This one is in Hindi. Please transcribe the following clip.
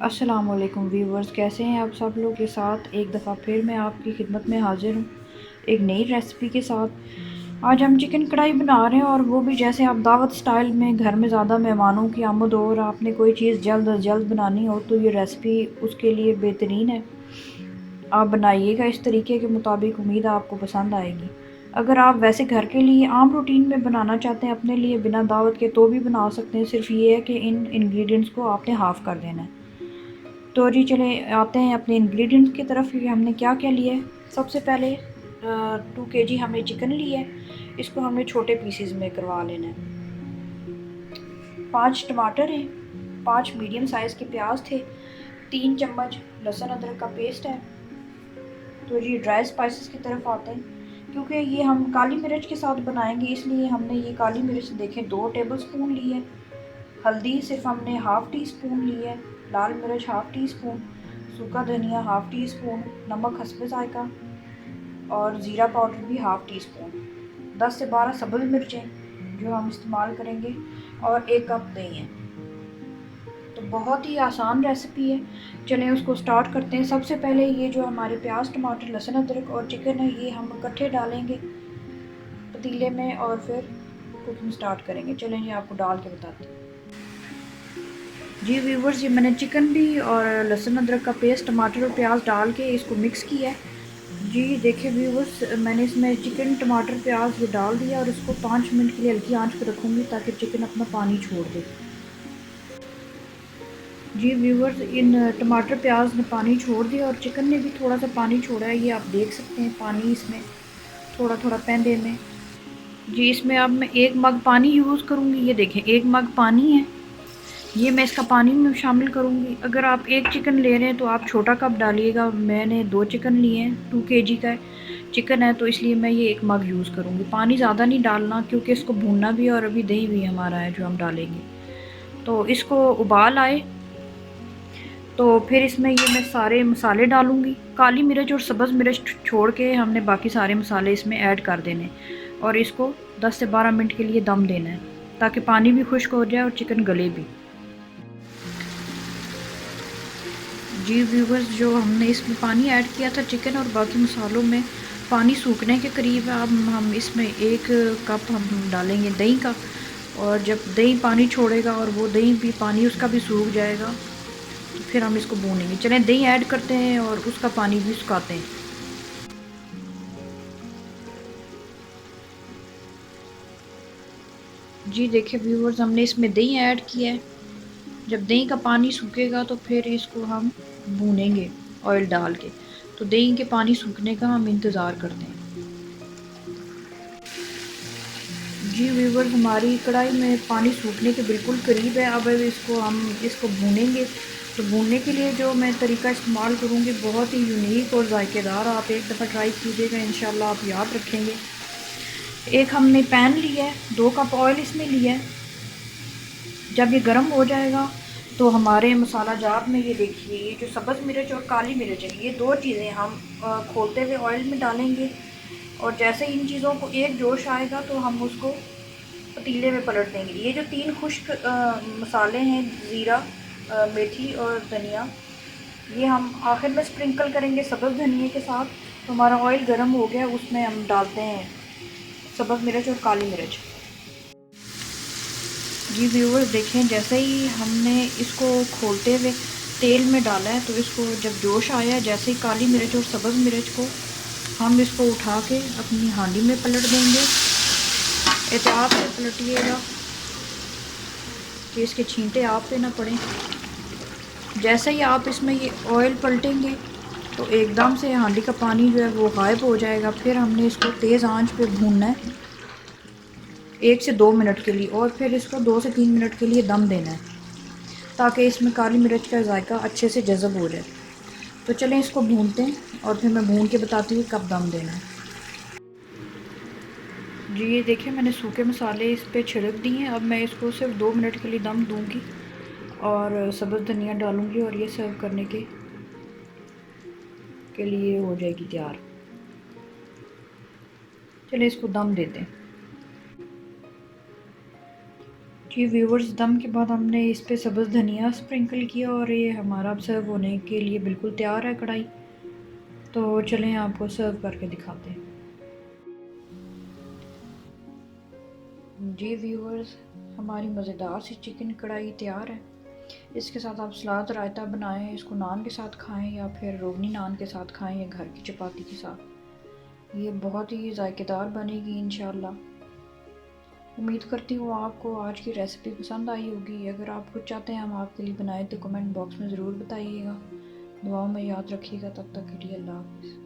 अस्सलाम वालेकुम व्यूवर्स, कैसे हैं आप सब लोग के साथ एक दफ़ा फिर मैं आपकी खिदमत में हाज़िर हूँ एक नई रेसिपी के साथ। आज हम चिकन कढ़ाई बना रहे हैं और वो भी जैसे आप दावत स्टाइल में घर में ज़्यादा मेहमानों की आमद हो और आपने कोई चीज़ जल्द अज जल्द बनानी हो तो ये रेसिपी उसके लिए बेहतरीन है। आप बनाइएगा इस तरीके के मुताबिक, उम्मीद है आपको पसंद आएगी। अगर आप वैसे घर के लिए आम रूटीन में बनाना चाहते हैं अपने लिए बिना दावत के तो भी बना सकते हैं, सिर्फ ये है कि इन इंग्रेडिएंट्स को आपने हाफ़ कर देना है। तो जी चले आते हैं अपने इंग्रेडिएंट्स की तरफ कि हमने क्या क्या लिया है। सबसे पहले 2 kg हमने चिकन लिया है, इसको हमने छोटे पीसेस में करवा लेना है। 5 टमाटर हैं, 5 मीडियम साइज़ के प्याज थे, 3 चम्मच लहसुन अदरक का पेस्ट है। तो जी ड्राई स्पाइसेस की तरफ आते हैं। क्योंकि ये हम काली मिर्च के साथ बनाएंगे इसलिए हमने ये काली मिर्च देखें 2 टेबल स्पून ली है। हल्दी सिर्फ हमने हाफ़ टी स्पून ली है। लाल मिर्च हाफ़ टी स्पून, सूखा धनिया हाफ़ टी स्पून, नमक हस्बे ज़ायका और ज़ीरा पाउडर भी हाफ़ टी स्पून, 10 से 12 सब्ज़ मिर्चें जो हम इस्तेमाल करेंगे और 1 कप दही है। तो बहुत ही आसान रेसिपी है, चलें उसको स्टार्ट करते हैं। सबसे पहले ये जो हमारे प्याज टमाटर लहसुन अदरक और चिकन है ये हम इकट्ठे डालेंगे पतीले में और फिर कुकिंग स्टार्ट करेंगे। चलें ये आपको डाल के बताते हैं। जी व्यूवर्स, ये मैंने चिकन भी और लहसुन अदरक का पेस्ट टमाटर और प्याज डाल के इसको मिक्स किया है। जी देखिए व्यूवर्स, मैंने इसमें चिकन टमाटर प्याज ये डाल दिया और इसको 5 मिनट के लिए हल्की आंच पर रखूँगी ताकि चिकन अपना पानी छोड़ दे। जी व्यूवर्स, इन टमाटर प्याज ने पानी छोड़ दिया और चिकन ने भी थोड़ा सा पानी छोड़ा है, ये आप देख सकते हैं पानी इसमें थोड़ा थोड़ा पैंदे में। जी इसमें अब मैं 1 मग पानी यूज़ करूँगी। ये देखें 1 मग पानी है, ये मैं इसका पानी में शामिल करूँगी। अगर आप 1 चिकन ले रहे हैं तो आप छोटा कप डालिएगा। मैंने 2 चिकन लिए हैं, 2 kg का चिकन है तो इसलिए मैं ये 1 मग यूज़ करूँगी। पानी ज़्यादा नहीं डालना क्योंकि इसको भूनना भी और अभी दही भी हमारा है जो हम डालेंगे। तो इसको उबाल आए तो फिर इसमें ये मैं सारे मसाले डालूँगी। काली मिर्च और सब्ज़ मिर्च छोड़ के हमने बाकी सारे मसाले इसमें ऐड कर देने और इसको 10 से 12 मिनट के लिए दम देना है ताकि पानी भी खुश्क हो जाए और चिकन गले भी। जी व्यूवर्स, जो हमने इसमें पानी ऐड किया था चिकन और बाकी मसालों में पानी सूखने के करीब है। अब हम इसमें 1 कप हम डालेंगे दही का और जब दही पानी छोड़ेगा और वो दही भी पानी उसका भी सूख जाएगा तो फिर हम इसको भूनेंगे। चलें दही ऐड करते हैं और उसका पानी भी सुखाते हैं। जी देखिए व्यूवर्स, हमने इसमें दही ऐड किया है। जब दही का पानी सूखेगा तो फिर इसको हम भूनेंगे ऑयल डाल के। तो दही के पानी सूखने का हम इंतज़ार करते हैं। जी व्यूवर्स, हमारी कढ़ाई में पानी सूखने के बिल्कुल करीब है। अब इसको भूनेंगे। तो भूनने के लिए जो मैं तरीका इस्तेमाल करूँगी बहुत ही यूनिक और जायकेदार, आप एक दफ़ा ट्राई कीजिएगा, इंशाल्लाह आप याद रखेंगे। एक हमने पैन लिया है, 2 कप ऑयल इसमें लिया है। जब ये गर्म हो जाएगा तो हमारे मसाला जार में ये देखिए ये जो सब्ज़ मिर्च और काली मिर्च है ये 2 चीज़ें हम खोलते हुए ऑयल में डालेंगे और जैसे इन चीज़ों को एक जोश आएगा तो हम उसको पतीले में पलट देंगे। ये जो 3 खुश्क मसाले हैं ज़ीरा, मेथी और धनिया, ये हम आखिर में स्प्रिंकल करेंगे सब्ज़ धनिया के साथ। तो हमारा ऑयल गर्म हो गया, उसमें हम डालते हैं सब्ज़ मिर्च और काली मिर्च। जी व्यूवर्स देखें, जैसे ही हमने इसको खोलते हुए तेल में डाला है तो इसको जब जोश आया, जैसे ही काली मिर्च और सब्ज़ मिर्च को हम इसको उठा के अपनी हांडी में पलट देंगे। एहतियात से पलटिएगा कि इसके छींटे आप पे ना पड़ें। जैसे ही आप इसमें ये ऑयल पलटेंगे तो एकदम से हांडी का पानी जो है वो गायब हो जाएगा। फिर हमने इसको तेज़ आंच पे भूनना है 1 से 2 मिनट के लिए और फिर इसको 2 से 3 मिनट के लिए दम देना है ताकि इसमें काली मिर्च का जायका अच्छे से जज़ब हो जाए। तो चलें इसको भूनते हैं और फिर मैं भून के बताती हूँ कब दम देना है। जी ये देखिए, मैंने सूखे मसाले इस पे छिड़क दिए हैं। अब मैं इसको सिर्फ 2 मिनट के लिए दम दूँगी और सब्ज़ धनिया डालूँगी और ये सर्व करने के लिए हो जाएगी तैयार। चलिए इसको दम देते हैं। जी व्यूवर्स, दम के बाद हमने इस पे सब्ज़ धनिया स्प्रिंकल किया और ये हमारा अब सर्व होने के लिए बिल्कुल तैयार है कढ़ाई। तो चलें आपको सर्व करके दिखाते हैं। जी व्यूवर्स, हमारी मज़ेदार सी चिकन कढ़ाई तैयार है। इसके साथ आप सलाद रायता बनाएं, इसको नान के साथ खाएं या फिर रोगनी नान के साथ खाएं या घर की चपाती के साथ। ये बहुत ही जायकेदार बनेगी इंशाल्लाह। उम्मीद करती हूँ आपको आज की रेसिपी पसंद आई होगी। अगर आप कुछ चाहते हैं हम आपके लिए बनाएं तो कमेंट बॉक्स में ज़रूर बताइएगा। दुआओं में याद रखिएगा। तब तक के लिए अल्लाह हाफ़िज़।